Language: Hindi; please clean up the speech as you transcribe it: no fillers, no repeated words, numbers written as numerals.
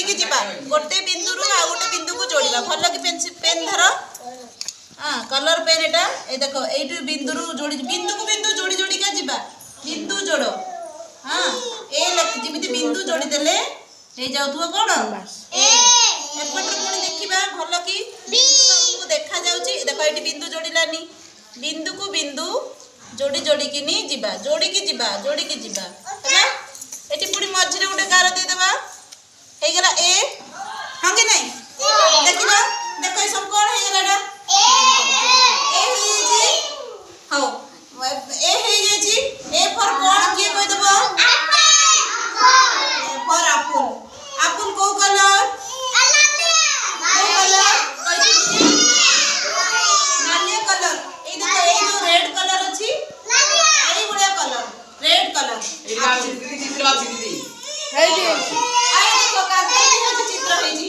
जोड़ी जीवा गोटे बिंदु रु आ गोटे बिंदु को जोड़िबा भल कि पेन धर हां कलर पेन एटा ए देखो एटू बिंदु रु जोड़ी बिंदु को बिंदु जोड़ी जोड़ी का जीवा बिंदु जोड़ो हां ए जिमिति बिंदु जोड़ी देले हे जाउथुवा कोन ए एपटर कोन देखिबा भल कि बिंदु हमको देखा जाउची देखो एटी बिंदु जोड़िलानी बिंदु को बिंदु जोड़ी जोड़ी की नहीं जीवा जोड़ी की जीवा है एटी पूरी मझी रे गोटे गार दे देबा हे गेला ए हां कि नहीं देखिबा देखो ए सब कोन हे गेलाडा ए हे जी हां ए हे जी ए फॉर कोन के कह देबो एप्पल फॉर एप्पल एप्पल को कलर नालिया कलर ए देखो ए जो रेड कलर अछि ए बढिया कलर रेड कलर चित्र हे जी आई देखो का चित्र है जी